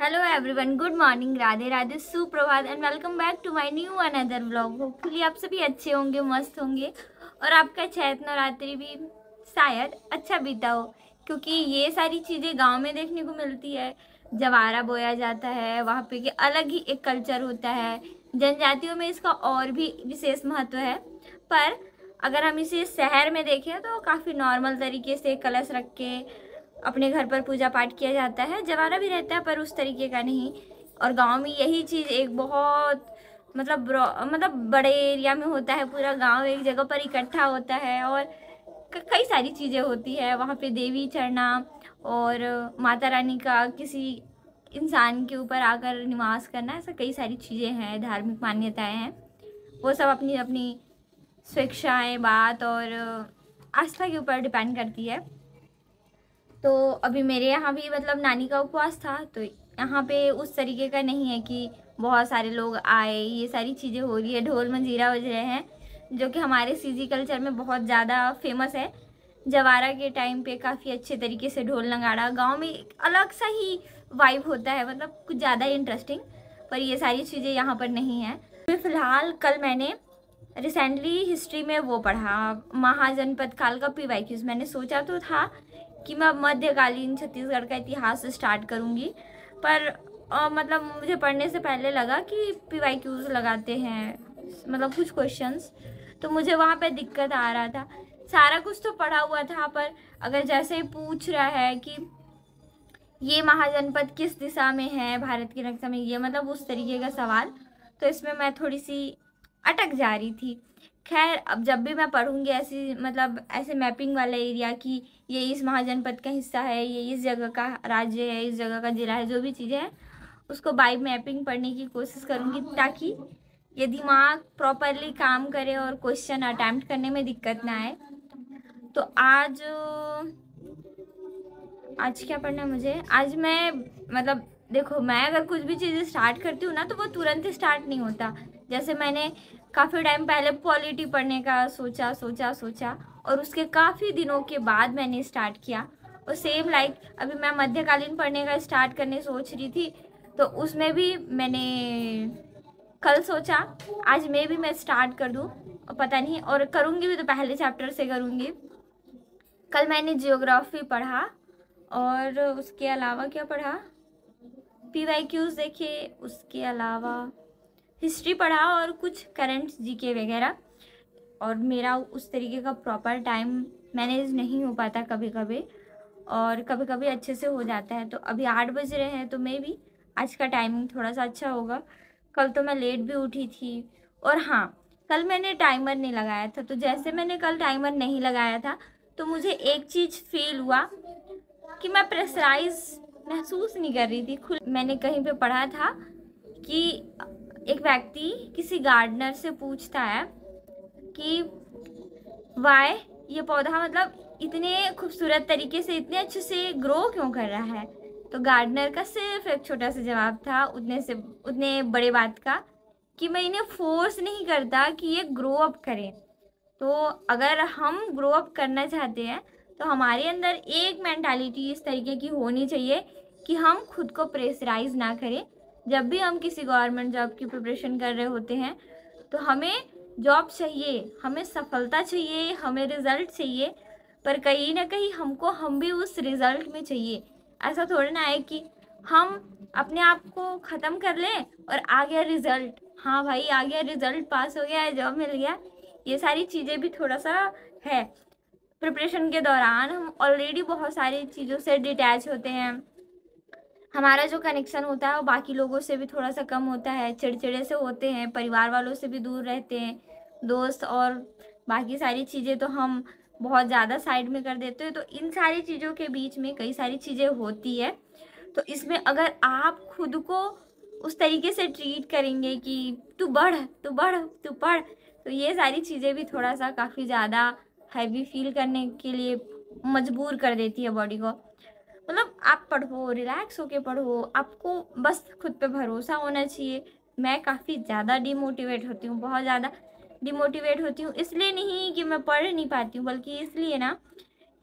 Hello everyone, good morning, Radhe Radhe, सुप्रभात and welcome back to my new another vlog. Hopefully आप सभी अच्छे होंगे, मस्त होंगे और आपका चैत नवरात्रि भी शायद अच्छा बीता हो, क्योंकि ये सारी चीज़ें गांव में देखने को मिलती है। जवारा बोया जाता है, वहाँ पे कि अलग ही एक कल्चर होता है। जनजातियों में इसका और भी विशेष महत्व है, पर अगर हम इसे शहर में देखें तो काफ़ी नॉर्मल तरीके से कलश रख के अपने घर पर पूजा पाठ किया जाता है। जवारा भी रहता है पर उस तरीके का नहीं। और गांव में यही चीज़ एक बहुत मतलब बड़े एरिया में होता है। पूरा गांव एक जगह पर इकट्ठा होता है और कई सारी चीज़ें होती है वहाँ पे। देवी चढ़ना और माता रानी का किसी इंसान के ऊपर आकर निवास करना, ऐसा कई सारी चीज़ें हैं, धार्मिक मान्यताएं हैं। वो सब अपनी अपनी स्वेच्छाएं, बात और आस्था के ऊपर डिपेंड करती है। तो अभी मेरे यहाँ भी मतलब नानी का उपवास था, तो यहाँ पे उस तरीके का नहीं है कि बहुत सारे लोग आए। ये सारी चीज़ें हो रही है, ढोल मंजीरा बज रहे हैं, जो कि हमारे सीजी कल्चर में बहुत ज़्यादा फेमस है। जवारा के टाइम पे काफ़ी अच्छे तरीके से ढोल नगाड़ा, गांव में एक अलग सा ही वाइब होता है, मतलब कुछ ज़्यादा इंटरेस्टिंग। पर ये सारी चीज़ें यहाँ पर नहीं है। फिलहाल कल मैंने रिसेंटली हिस्ट्री में वो पढ़ा, महाजनपद काल का PYQs। मैंने सोचा तो था कि मैं मध्यकालीन छत्तीसगढ़ का इतिहास स्टार्ट करूँगी, पर मतलब मुझे पढ़ने से पहले लगा कि PYQs लगाते हैं, मतलब कुछ क्वेश्चंस, तो मुझे वहाँ पे दिक्कत आ रहा था। सारा कुछ तो पढ़ा हुआ था, पर अगर जैसे ही पूछ रहा है कि ये महाजनपद किस दिशा में है भारत की नक्शा में, ये मतलब उस तरीके का सवाल, तो इसमें मैं थोड़ी सी अटक जा रही थी। खैर, अब जब भी मैं पढ़ूंगी ऐसी मतलब ऐसे मैपिंग वाला एरिया कि ये इस महाजनपद का हिस्सा है, ये इस जगह का राज्य है, इस जगह का जिला है, जो भी चीज़ें हैं उसको बाय मैपिंग पढ़ने की कोशिश करूँगी, ताकि ये दिमाग प्रॉपरली काम करे और क्वेश्चन अटैम्प्ट करने में दिक्कत ना आए। तो आज क्या पढ़ना है मुझे? आज मैं मतलब देखो, मैं अगर कुछ भी चीज़ स्टार्ट करती हूँ ना, तो वो तुरंत स्टार्ट नहीं होता। जैसे मैंने काफ़ी टाइम पहले पॉलिटी पढ़ने का सोचा सोचा सोचा, और उसके काफ़ी दिनों के बाद मैंने स्टार्ट किया। और सेम लाइक अभी मैं मध्यकालीन पढ़ने का स्टार्ट करने सोच रही थी, तो उसमें भी मैंने कल सोचा आज में भी मैं स्टार्ट कर दूँ, और पता नहीं, और करूँगी भी तो पहले चैप्टर से करूँगी। कल मैंने जियोग्राफी पढ़ा और उसके अलावा क्या पढ़ा, PYQs देखे, उसके अलावा हिस्ट्री पढ़ा और कुछ करंट GK वगैरह। और मेरा उस तरीके का प्रॉपर टाइम मैनेज नहीं हो पाता कभी कभी, और कभी कभी अच्छे से हो जाता है। तो अभी 8 बज रहे हैं, तो मैं भी आज का टाइमिंग थोड़ा सा अच्छा होगा। कल तो मैं लेट भी उठी थी। और हाँ, कल मैंने टाइमर नहीं लगाया था, तो जैसे मैंने कल टाइमर नहीं लगाया था, तो मुझे एक चीज़ फील हुआ कि मैं प्रेशराइज महसूस नहीं कर रही थी खुद। मैंने कहीं पे पढ़ा था कि एक व्यक्ति किसी गार्डनर से पूछता है कि वाई ये पौधा मतलब इतने खूबसूरत तरीके से, इतने अच्छे से ग्रो क्यों कर रहा है। तो गार्डनर का सिर्फ एक छोटा सा जवाब था, उतने बड़े बात का, कि मैं इन्हें फोर्स नहीं करता कि ये ग्रो अप करें। तो अगर हम ग्रो अप करना चाहते हैं, तो हमारे अंदर एक मेंटालिटी इस तरीके की होनी चाहिए कि हम खुद को प्रेशराइज ना करें। जब भी हम किसी गवर्नमेंट जॉब की प्रिपरेशन कर रहे होते हैं, तो हमें जॉब चाहिए, हमें सफलता चाहिए, हमें रिजल्ट चाहिए, पर कहीं ना कहीं हम भी उस रिजल्ट में चाहिए। ऐसा थोड़ा ना है कि हम अपने आप को ख़त्म कर लें और आ गया रिजल्ट, हाँ भाई आ गया रिजल्ट, पास हो गया, जॉब मिल गया। ये सारी चीज़ें भी थोड़ा सा है। प्रिपरेशन के दौरान हम ऑलरेडी बहुत सारी चीज़ों से डिटैच होते हैं, हमारा जो कनेक्शन होता है वो बाकी लोगों से भी थोड़ा सा कम होता है, चिड़चिड़े से होते हैं, परिवार वालों से भी दूर रहते हैं, दोस्त और बाकी सारी चीज़ें तो हम बहुत ज़्यादा साइड में कर देते हैं। तो इन सारी चीज़ों के बीच में कई सारी चीज़ें होती है। तो इसमें अगर आप खुद को उस तरीके से ट्रीट करेंगे कि तू बढ़, तू बढ़, तू पढ़, तो ये सारी चीज़ें भी थोड़ा सा काफ़ी ज़्यादा हैवी फील करने के लिए मजबूर कर देती है बॉडी को। मतलब आप पढ़ो, रिलैक्स होके पढ़ो, आपको बस खुद पे भरोसा होना चाहिए। मैं काफ़ी ज़्यादा डिमोटिवेट होती हूँ, बहुत ज़्यादा डिमोटिवेट होती हूँ। इसलिए नहीं कि मैं पढ़ नहीं पाती हूँ, बल्कि इसलिए ना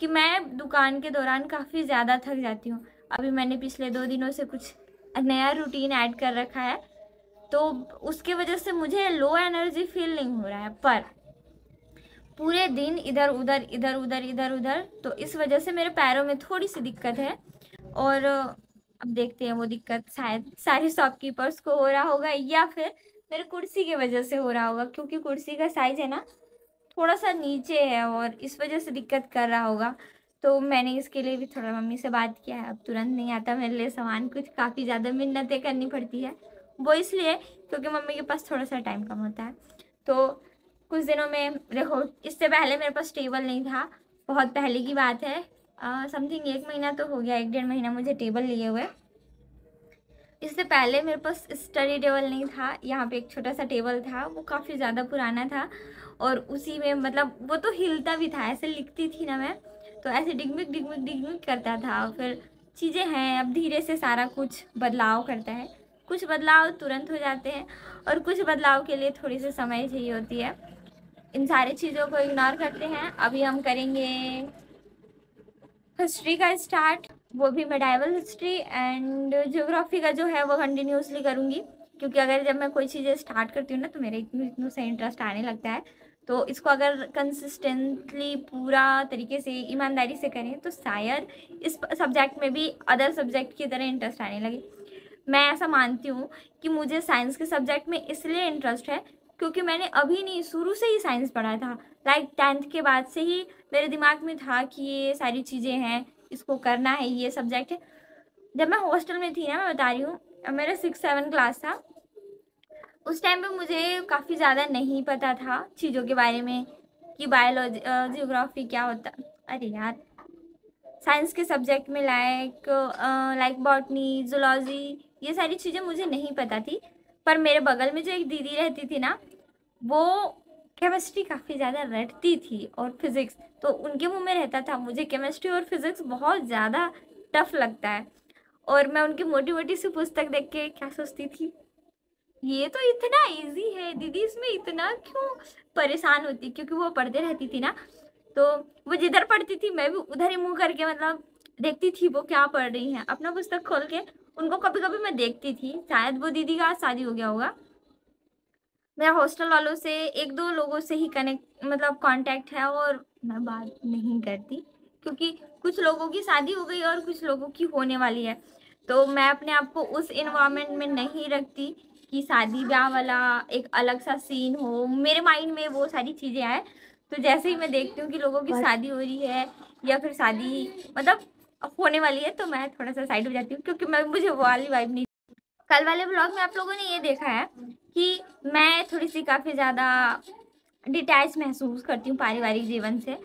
कि मैं दुकान के दौरान काफ़ी ज़्यादा थक जाती हूँ। अभी मैंने पिछले 2 दिनों से कुछ नया रूटीन ऐड कर रखा है, तो उसके वजह से मुझे लो एनर्जी फील नहीं हो रहा है, पर पूरे दिन इधर उधर इधर उधर इधर उधर, तो इस वजह से मेरे पैरों में थोड़ी सी दिक्कत है। और अब देखते हैं, वो दिक्कत शायद सारे शॉपकीपर्स को हो रहा होगा या फिर मेरे कुर्सी की वजह से हो रहा होगा, क्योंकि कुर्सी का साइज है ना थोड़ा सा नीचे है और इस वजह से दिक्कत कर रहा होगा। तो मैंने इसके लिए भी थोड़ा मम्मी से बात किया है। अब तुरंत नहीं आता मेरे लिए सामान, कुछ काफ़ी ज़्यादा मिन्नतें करनी पड़ती है, वो इसलिए क्योंकि मम्मी के पास थोड़ा सा टाइम कम होता है। तो कुछ दिनों में देखो, इससे पहले मेरे पास टेबल नहीं था, बहुत पहले की बात है, समथिंग 1 महीना तो हो गया, 1-1.5 महीना मुझे टेबल लिए हुए। इससे पहले मेरे पास स्टडी टेबल नहीं था, यहाँ पे एक छोटा सा टेबल था, वो काफ़ी ज़्यादा पुराना था और उसी में मतलब वो तो हिलता भी था, ऐसे लिखती थी ना मैं, तो ऐसे डिगमिग डिगमिग डिगमिग करता था। फिर चीज़ें हैं, अब धीरे से सारा कुछ बदलाव करता है, कुछ बदलाव तुरंत हो जाते हैं और कुछ बदलाव के लिए थोड़ी सी समय चाहिए होती है। इन सारी चीज़ों को इग्नोर करते हैं। अभी हम करेंगे हिस्ट्री का स्टार्ट, वो भी मेडाइवल हिस्ट्री, एंड ज्योग्राफी का जो है वो कंटिन्यूसली करूँगी, क्योंकि अगर जब मैं कोई चीज़ें स्टार्ट करती हूँ ना तो मेरे इतनों से इंटरेस्ट आने लगता है। तो इसको अगर कंसिस्टेंटली पूरा तरीके से ईमानदारी से करें तो शायद इस सब्जेक्ट में भी अदर सब्जेक्ट की तरह इंटरेस्ट आने लगे। मैं ऐसा मानती हूँ कि मुझे साइंस के सब्जेक्ट में इसलिए इंटरेस्ट है क्योंकि मैंने अभी नहीं, शुरू से ही साइंस पढ़ा था। लाइक 10th के बाद से ही मेरे दिमाग में था कि ये सारी चीज़ें हैं, इसको करना है, ये सब्जेक्ट है। जब मैं हॉस्टल में थी ना, मैं बता रही हूँ, मेरा 6-7 क्लास था, उस टाइम पे मुझे काफ़ी ज़्यादा नहीं पता था चीज़ों के बारे में कि बायोलॉजी जियोग्राफी क्या होता, अरे यार साइंस के सब्जेक्ट में लाइक बॉटनी, जूलॉजी, ये सारी चीज़ें मुझे नहीं पता थी। पर मेरे बगल में जो एक दीदी रहती थी ना, वो केमिस्ट्री काफ़ी ज़्यादा रटती थी और फिज़िक्स, तो उनके मुंह में रहता था। मुझे केमिस्ट्री और फिज़िक्स बहुत ज़्यादा टफ लगता है और मैं उनकी मोटी मोटी सी पुस्तक देख के क्या सोचती थी, ये तो इतना इजी है दीदी, इसमें इतना क्यों परेशान होती, क्योंकि वो पढ़ते रहती थी ना, तो वो जिधर पढ़ती थी मैं भी उधर ही मुंह करके मतलब देखती थी वो क्या पढ़ रही हैं, अपना पुस्तक खोल के उनको कभी कभी मैं देखती थी। शायद वो दीदी का आज शादी हो गया होगा। मेरा हॉस्टल वालों से 1-2 लोगों से ही कनेक्ट मतलब कांटेक्ट है और मैं बात नहीं करती क्योंकि कुछ लोगों की शादी हो गई और कुछ लोगों की होने वाली है, तो मैं अपने आप को उस इन्वायरमेंट में नहीं रखती कि शादी ब्याह वाला एक अलग सा सीन हो, मेरे माइंड में वो सारी चीज़ें आए। तो जैसे ही मैं देखती हूँ कि लोगों की शादी हो रही है या फिर शादी मतलब होने वाली है, तो मैं थोड़ा सा साइड हो जाती हूँ, क्योंकि मुझे वो वाली वाइब नहीं। कल वाले ब्लॉग में आप लोगों ने ये देखा है कि मैं थोड़ी सी काफ़ी ज़्यादा डिटैच महसूस करती हूँ पारिवारिक जीवन से,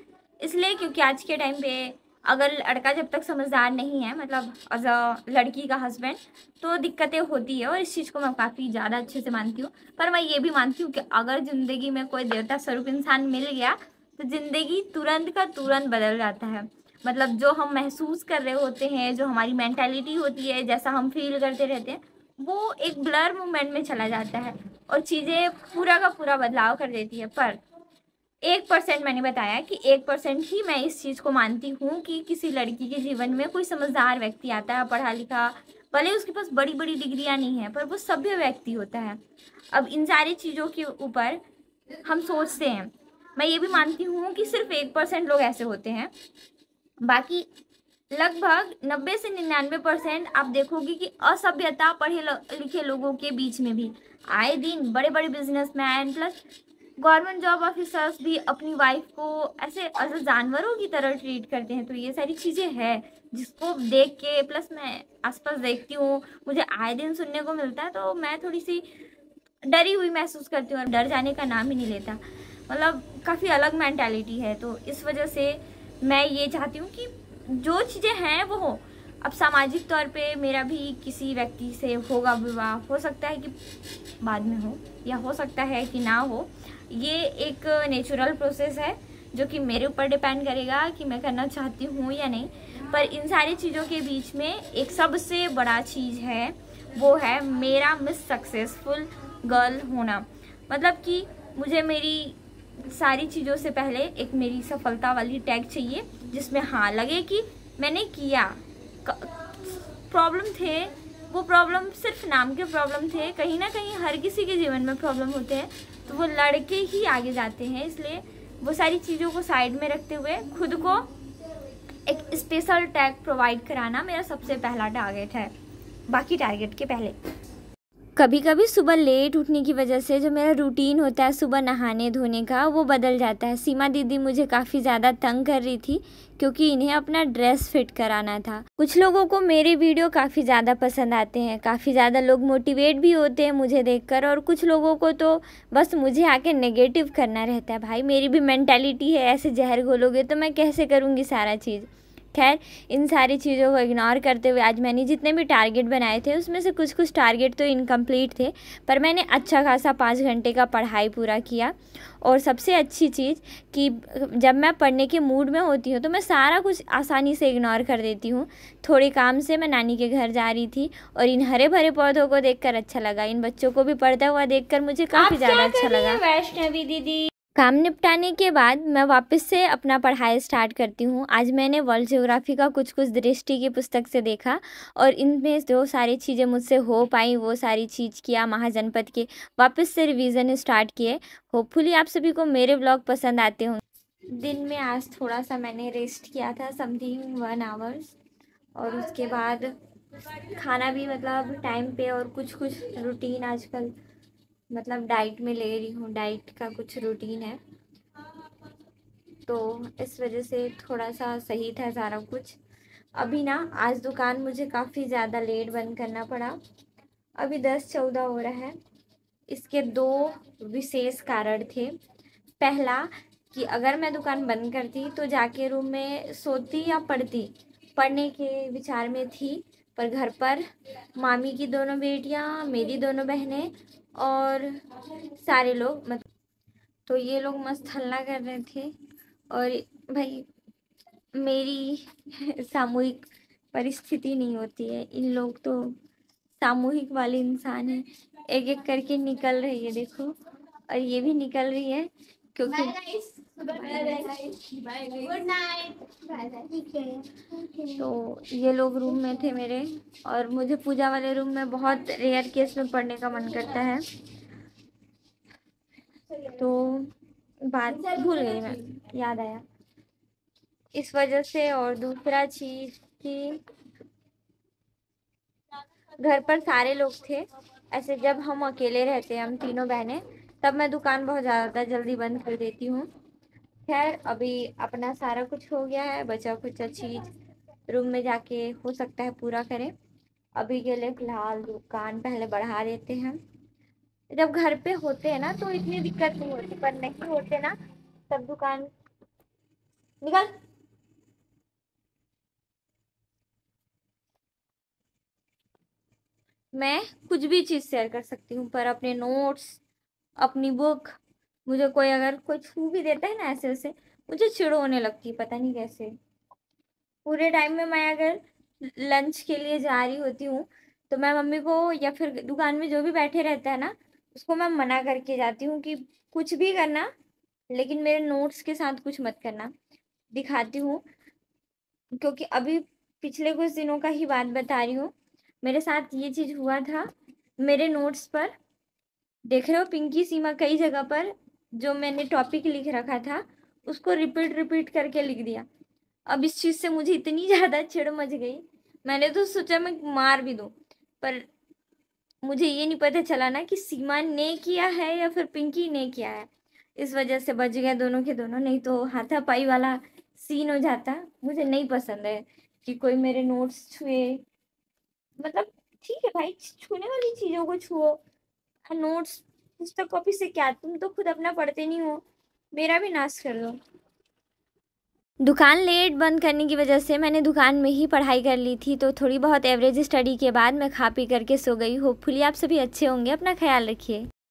इसलिए क्योंकि आज के टाइम पे अगर लड़का जब तक समझदार नहीं है, मतलब एज अ लड़की का हस्बैंड, तो दिक्कतें होती है और इस चीज़ को मैं काफ़ी ज़्यादा अच्छे से मानती हूँ। पर मैं ये भी मानती हूँ कि अगर ज़िंदगी में कोई देवता स्वरूप इंसान मिल गया तो ज़िंदगी तुरंत का तुरंत बदल जाता है। मतलब जो हम महसूस कर रहे होते हैं, जो हमारी मेंटालिटी होती है, जैसा हम फील करते रहते हैं, वो एक ब्लर मूवमेंट में चला जाता है और चीज़ें पूरा का पूरा बदलाव कर देती है। पर 1% मैंने बताया कि 1% ही मैं इस चीज़ को मानती हूँ कि किसी लड़की के जीवन में कोई समझदार व्यक्ति आता है, पढ़ा लिखा, भले उसके पास बड़ी बड़ी डिग्रियाँ नहीं है पर वो सभ्य व्यक्ति होता है। अब इन सारी चीज़ों के ऊपर हम सोचते हैं, मैं ये भी मानती हूँ कि सिर्फ 1% लोग ऐसे होते हैं, बाकी लगभग 90 से 99% आप देखोगे कि असभ्यता पढ़े लिखे लोगों के बीच में भी आए दिन बड़े बड़े businessman plus government job officers भी अपनी वाइफ को ऐसे जानवरों की तरह ट्रीट करते हैं। तो ये सारी चीज़ें हैं जिसको देख के, प्लस मैं आसपास देखती हूँ, मुझे आए दिन सुनने को मिलता है, तो मैं थोड़ी सी डरी हुई महसूस करती हूँ और डर जाने का नाम ही नहीं लेता। मतलब काफ़ी अलग मेंटालिटी है, तो इस वजह से मैं ये चाहती हूँ कि जो चीज़ें हैं वो हो। अब सामाजिक तौर पे मेरा भी किसी व्यक्ति से होगा विवाह, हो सकता है कि बाद में हो या हो सकता है कि ना हो, ये एक नेचुरल प्रोसेस है जो कि मेरे ऊपर डिपेंड करेगा कि मैं करना चाहती हूँ या नहीं। पर इन सारी चीज़ों के बीच में एक सबसे बड़ा चीज़ है, वो है मेरा मिस सक्सेसफुल गर्ल होना। मतलब कि मुझे मेरी सारी चीज़ों से पहले एक मेरी सफलता वाली टैग चाहिए जिसमें हाँ लगे कि मैंने किया। प्रॉब्लम थे वो प्रॉब्लम सिर्फ नाम के प्रॉब्लम थे, कहीं ना कहीं हर किसी के जीवन में प्रॉब्लम होते हैं, तो वो लड़के ही आगे जाते हैं। इसलिए वो सारी चीज़ों को साइड में रखते हुए खुद को एक स्पेशल टैग प्रोवाइड कराना मेरा सबसे पहला टारगेट है, बाकी टारगेट के पहले। कभी कभी सुबह लेट उठने की वजह से जो मेरा रूटीन होता है सुबह नहाने धोने का, वो बदल जाता है। सीमा दीदी मुझे काफ़ी ज़्यादा तंग कर रही थी क्योंकि इन्हें अपना ड्रेस फिट कराना था। कुछ लोगों को मेरे वीडियो काफ़ी ज़्यादा पसंद आते हैं, काफ़ी ज़्यादा लोग मोटिवेट भी होते हैं मुझे देखकर, और कुछ लोगों को तो बस मुझे आके नेगेटिव करना रहता है। भाई मेरी भी मेंटालिटी है, ऐसे जहर घोलोगे तो मैं कैसे करूँगी सारा चीज़। खैर, इन सारी चीज़ों को इग्नोर करते हुए आज मैंने जितने भी टारगेट बनाए थे उसमें से कुछ टारगेट तो इनकम्प्लीट थे, पर मैंने अच्छा खासा 5 घंटे का पढ़ाई पूरा किया। और सबसे अच्छी चीज़ कि जब मैं पढ़ने के मूड में होती हूँ तो मैं सारा कुछ आसानी से इग्नोर कर देती हूँ। थोड़े काम से मैं नानी के घर जा रही थी और इन हरे भरे पौधों को देखकर अच्छा लगा, इन बच्चों को भी पढ़ता हुआ देखकर मुझे काफ़ी ज़्यादा अच्छा लगा। वैष्णवी दीदी, काम निपटाने के बाद मैं वापस से अपना पढ़ाई स्टार्ट करती हूँ। आज मैंने वर्ल्ड ज्योग्राफी का कुछ दृष्टि की पुस्तक से देखा और इनमें जो सारी चीज़ें मुझसे हो पाई वो सारी चीज़ किया। महाजनपद के वापस से रिवीजन स्टार्ट किए। होपफुली आप सभी को मेरे व्लॉग पसंद आते होंगे। दिन में आज थोड़ा सा मैंने रेस्ट किया था, समथिंग 1 आवर्स, और उसके बाद खाना भी मतलब टाइम पे, और कुछ रूटीन आजकल मतलब डाइट में ले रही हूँ, डाइट का कुछ रूटीन है, तो इस वजह से थोड़ा सा सही था सारा कुछ। अभी ना आज दुकान मुझे काफ़ी ज़्यादा लेट बंद करना पड़ा, अभी 10-14 हो रहा है। इसके 2 विशेष कारण थे। पहला कि अगर मैं दुकान बंद करती तो जाके रूम में सोती या पढ़ती, पढ़ने के विचार में थी, पर घर पर मामी की दोनों बेटियां, मेरी दोनों बहनें और सारे लोग तो ये लोग मस्त हल्ला कर रहे थे। और भाई मेरी सामूहिक परिस्थिति नहीं होती है, इन लोग तो सामूहिक वाले इंसान हैं। एक एक करके निकल रही है, देखो, और ये भी निकल रही है क्योंकि गुड नाइट। तो ये लोग रूम में थे मेरे, और मुझे पूजा वाले रूम में बहुत रेयर केस में पढ़ने का मन करता है, तो बात भूल गई मैं, याद आया इस वजह से। और दूसरा चीज़ कि घर पर सारे लोग थे, ऐसे जब हम अकेले रहते हैं, हम तीनों बहनें, तब मैं दुकान बहुत ज़्यादा जल्दी बंद कर देती हूँ। खैर अभी अपना सारा कुछ हो गया है, बचा कुछ चीज़ रूम में जाके हो सकता है पूरा करें। अभी के लिए फ़िलहाल दुकान पहले बढ़ा देते हैं। जब घर पे होते हैं ना तो इतनी दिक्कत नहीं होती, पर नहीं होते ना तब दुकान निकल। मैं कुछ भी चीज़ शेयर कर सकती हूँ, पर अपने नोट्स, अपनी बुक, मुझे कोई अगर कोई छू भी देता है ना ऐसे वैसे, मुझे चिढ़ होने लगती है, पता नहीं कैसे। पूरे टाइम में मैं अगर लंच के लिए जा रही होती हूँ तो मैं मम्मी को या फिर दुकान में जो भी बैठे रहता है ना उसको मैं मना करके जाती हूँ कि कुछ भी करना, लेकिन मेरे नोट्स के साथ कुछ मत करना। दिखाती हूँ क्योंकि अभी पिछले कुछ दिनों का ही बात बता रही हूँ, मेरे साथ ये चीज़ हुआ था। मेरे नोट्स पर देख रहे हो पिंकी सीमा, कई जगह पर जो मैंने टॉपिक लिख रखा था उसको रिपीट करके लिख दिया। अब इस चीज़ से मुझे इतनी ज़्यादा चिढ़ मच गई, मैंने तो सोचा मैं मार भी दूँ, पर मुझे ये नहीं पता चला ना कि सीमा ने किया है या फिर पिंकी ने किया है। इस वजह से बच गए दोनों के दोनों, नहीं तो हाथापाई वाला सीन हो जाता। मुझे नहीं पसंद है कि कोई मेरे नोट्स छुए, मतलब ठीक है भाई, छूने वाली चीज़ों को छुओ, नोट्स पुस्तक कॉपी से क्या, तुम तो खुद अपना पढ़ते नहीं हो, मेरा भी नाश कर दो। दुकान लेट बंद करने की वजह से मैंने दुकान में ही पढ़ाई कर ली थी, तो थोड़ी बहुत एवरेज स्टडी के बाद मैं खा पी करके सो गई। होपफुली आप सभी अच्छे होंगे, अपना ख्याल रखिए।